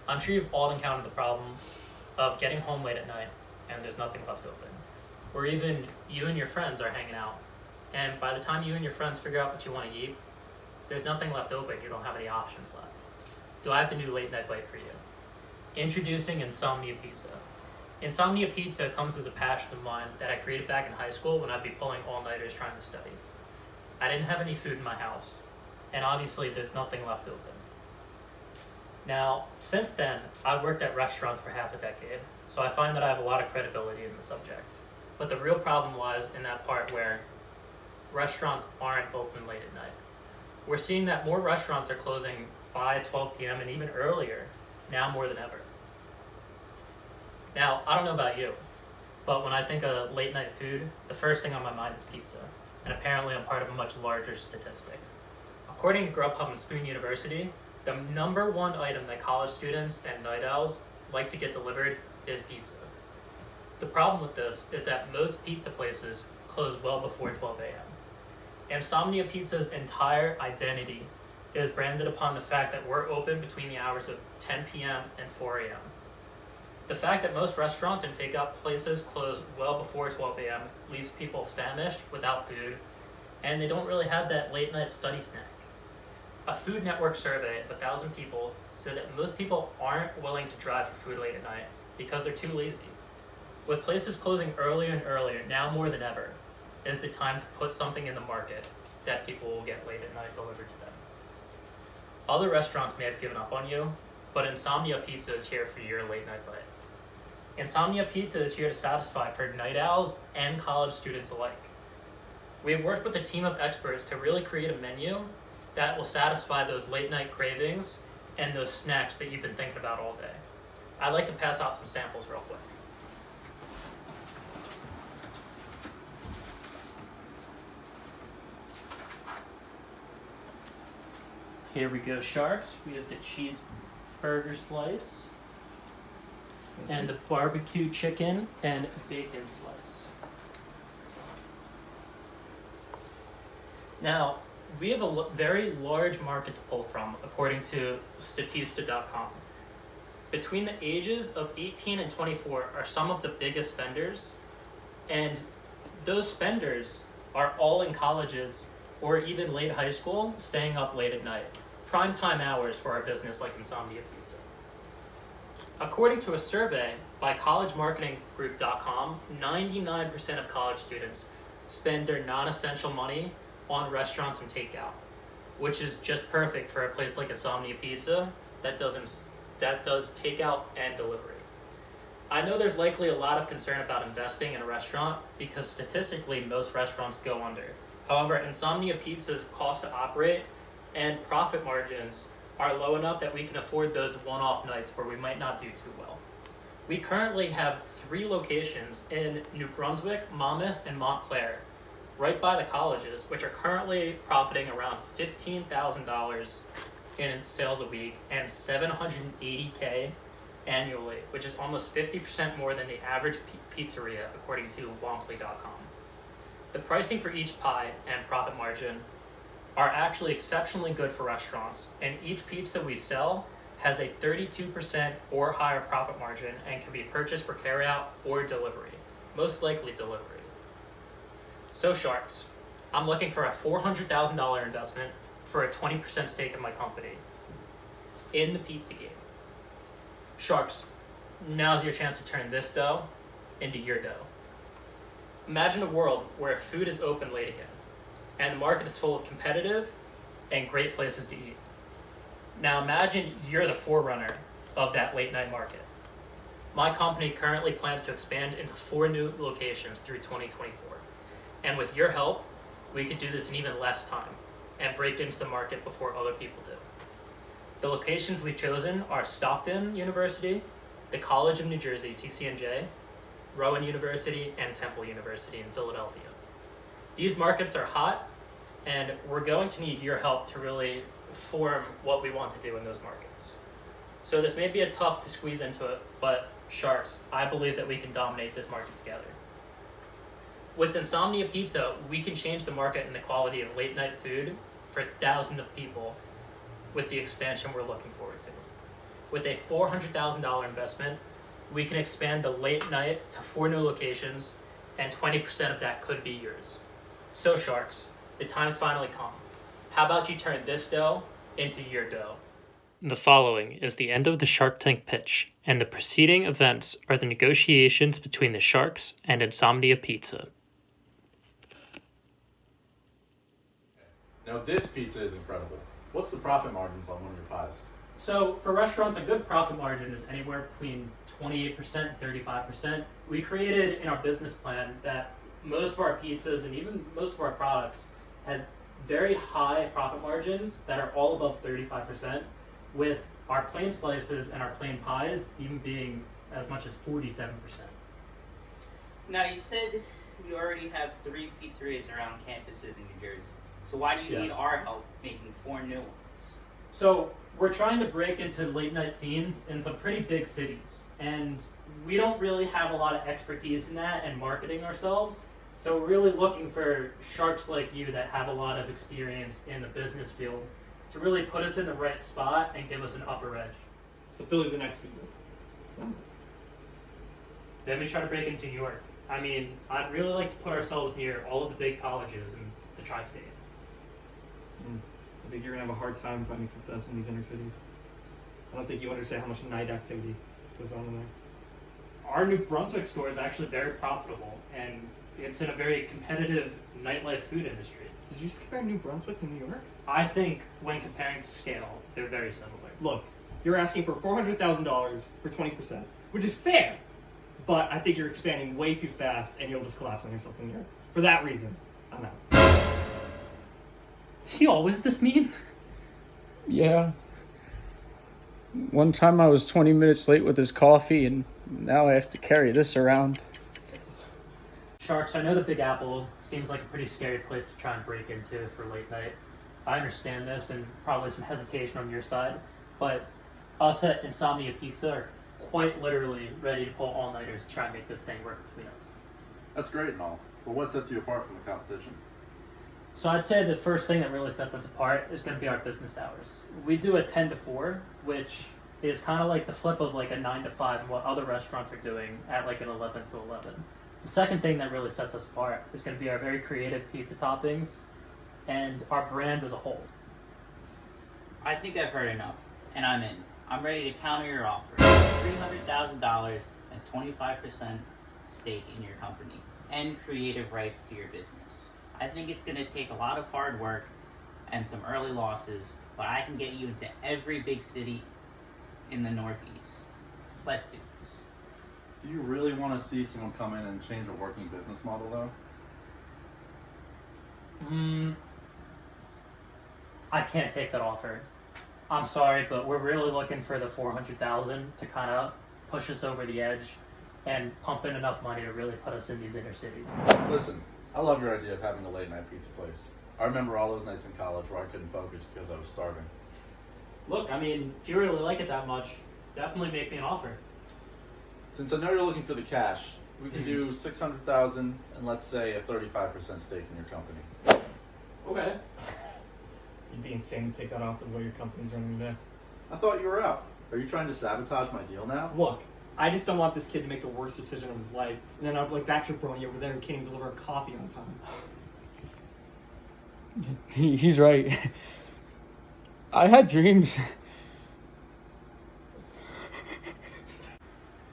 I'm sure you've all encountered the problem of getting home late at night and there's nothing left open. Or even you and your friends are hanging out, and by the time you and your friends figure out what you want to eat, there's nothing left open, you don't have any options left. Do I have the new late night bite for you? Introducing Insomnia Pizza. Insomnia Pizza comes as a passion of mine that I created back in high school when I'd be pulling all-nighters trying to study. I didn't have any food in my house, and obviously there's nothing left open. Now, since then, I've worked at restaurants for half a decade, so I find that I have a lot of credibility in the subject. But the real problem lies in that part where restaurants aren't open late at night. We're seeing that more restaurants are closing by 12 p.m. and even earlier, now more than ever. Now, I don't know about you, but when I think of late night food, the first thing on my mind is pizza, and apparently I'm part of a much larger statistic. According to Grubhub and Spoon University, the number one item that college students and night owls like to get delivered is pizza. The problem with this is that most pizza places close well before 12 a.m. Insomnia Pizza's entire identity is branded upon the fact that we're open between the hours of 10 p.m. and 4 a.m. The fact that most restaurants and takeout places close well before 12 a.m. leaves people famished without food, and they don't really have that late night study snack. A Food Network survey of 1,000 people said that most people aren't willing to drive for food late at night because they're too lazy. With places closing earlier and earlier, now more than ever, is the time to put something in the market that people will get late at night delivered to them. Other restaurants may have given up on you, but Insomnia Pizza is here for your late night bite. Insomnia Pizza is here to satisfy for night owls and college students alike. We have worked with a team of experts to really create a menu that will satisfy those late night cravings and those snacks that you've been thinking about all day. I'd like to pass out some samples real quick. Here we go, Sharks. We have the cheeseburger slice and the barbecue chicken and bacon slice. Now, we have a very large market to pull from, according to Statista.com. Between the ages of 18 and 24 are some of the biggest spenders, and those spenders are all in colleges or even late high school, staying up late at night. Prime time hours for our business like Insomnia Pizza. According to a survey by collegemarketinggroup.com, 99% of college students spend their non-essential money on restaurants and takeout, which is just perfect for a place like Insomnia Pizza that does takeout and delivery. I know there's likely a lot of concern about investing in a restaurant because statistically most restaurants go under. However, Insomnia Pizza's cost to operate and profit margins are low enough that we can afford those one-off nights where we might not do too well. We currently have 3 locations in New Brunswick, Monmouth, and Montclair, right by the colleges, which are currently profiting around $15,000 in sales a week and $780K annually, which is almost 50% more than the average pizzeria, according to Wonkly.com. The pricing for each pie and profit margin are actually exceptionally good for restaurants, and each pizza we sell has a 32% or higher profit margin and can be purchased for carryout or delivery, most likely delivery. So Sharks, I'm looking for a $400,000 investment for a 20% stake in my company in the pizza game. Sharks, now's your chance to turn this dough into your dough. Imagine a world where food is open late again, and the market is full of competitive and great places to eat. Now imagine you're the forerunner of that late night market. My company currently plans to expand into 4 new locations through 2024. And with your help, we could do this in even less time and break into the market before other people do. The locations we've chosen are Stockton University, the College of New Jersey, TCNJ, Rowan University, and Temple University in Philadelphia. These markets are hot, and we're going to need your help to really form what we want to do in those markets. So this may be a tough to squeeze into it, but Sharks, I believe that we can dominate this market together. With Insomnia Pizza, we can change the market and the quality of late night food for thousands of people with the expansion we're looking forward to. With a $400,000 investment, we can expand the late night to 4 new locations, and 20% of that could be yours. So Sharks, the time's finally come. How about you turn this dough into your dough? The following is the end of the Shark Tank pitch, and the preceding events are the negotiations between the Sharks and Insomnia Pizza. Now this pizza is incredible. What's the profit margins on one of your pies? So for restaurants, a good profit margin is anywhere between 28% and 35%. We created in our business plan that most of our pizzas and even most of our products had very high profit margins that are all above 35%, with our plain slices and our plain pies even being as much as 47%. Now, you said you already have 3 pizzerias around campuses in New Jersey. So why do you need our help making 4 new ones? So we're trying to break into late night scenes in some pretty big cities, and we don't really have a lot of expertise in that and marketing ourselves. So we're really looking for sharks like you that have a lot of experience in the business field to really put us in the right spot and give us an upper edge. So Philly's the next big move. Then we try to break into New York. I mean, I'd really like to put ourselves near all of the big colleges in the tri-state. I think you're gonna have a hard time finding success in these inner cities. I don't think you understand how much night activity goes on in there. Our New Brunswick store is actually very profitable, and it's in a very competitive nightlife food industry. Did you just compare New Brunswick and New York? I think when comparing to scale, they're very similar. Look, you're asking for $400,000 for 20%, which is fair, but I think you're expanding way too fast and you'll just collapse on yourself in New York. For that reason, I'm out. Is he always this mean? Yeah. One time I was 20 minutes late with his coffee, and now I have to carry this around. Sharks, I know the Big Apple seems like a pretty scary place to try and break into for late night. I understand this, and probably some hesitation on your side, but us at Insomnia Pizza are quite literally ready to pull all-nighters to try and make this thing work between us. That's great and all, but what sets you apart from the competition? So I'd say the first thing that really sets us apart is going to be our business hours. We do a 10 to 4, which is kind of like the flip of like a 9 to 5 and what other restaurants are doing at like an 11 to 11. The second thing that really sets us apart is going to be our very creative pizza toppings and our brand as a whole. I think I've heard enough, and I'm in. I'm ready to counter your offer. $300,000 and 25% stake in your company, and creative rights to your business. I think it's going to take a lot of hard work and some early losses, but I can get you into every big city in the Northeast. Let's do this. Do you really want to see someone come in and change a working business model, though? I can't take that offer. I'm sorry, but we're really looking for the $400,000 to kind of push us over the edge and pump in enough money to really put us in these inner cities. Listen, I love your idea of having a late night pizza place. I remember all those nights in college where I couldn't focus because I was starving. Look, I mean, if you really like it that much, definitely make me an offer. Since I know you're looking for the cash, we can do $600,000 and let's say a 35% stake in your company. Okay. You'd be insane to take that off with the way your company's running today. I thought you were out. Are you trying to sabotage my deal now? Look, I just don't want this kid to make the worst decision of his life, and then I'll be like that jabroni over there who can't even deliver a coffee on time. He's right. I had dreams.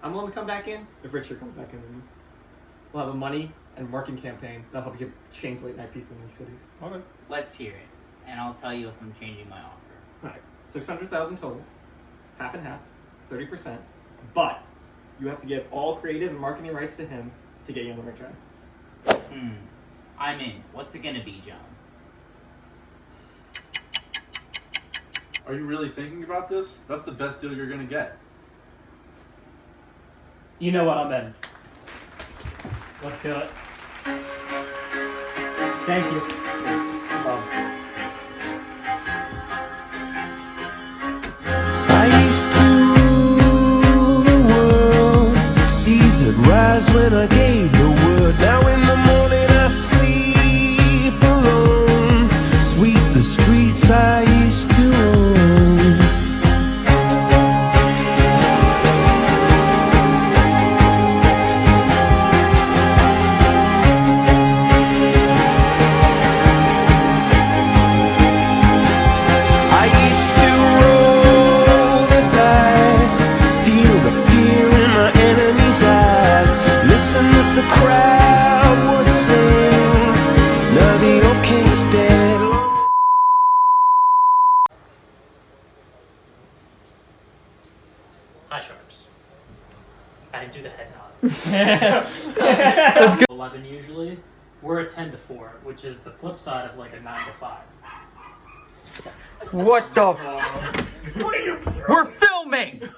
I'm willing to come back in if Richard comes back in with me. We'll have a money and marketing campaign that'll help you change late night pizza in these cities. Okay. Let's hear it, and I'll tell you if I'm changing my offer. Alright, 600,000 total, half and half, 30%, but you have to get all creative and marketing rights to him to get you on the right track. I'm in. What's it gonna be, John? Are you really thinking about this? That's the best deal you're gonna get. You know what, I'm in. Let's do it. Thank you. I used to rule the world, seas would rise when I gave the word. Now in the morning I sleep alone, sweep the streets I used to own. Hi, Sharks. I didn't do the head nod. That's good. 11 usually. We're a 10 to 4, which is the flip side of like a 9 to 5. What the? We're filming.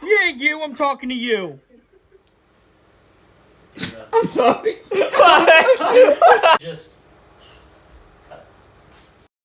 Yeah, you. I'm talking to you. I'm sorry. Just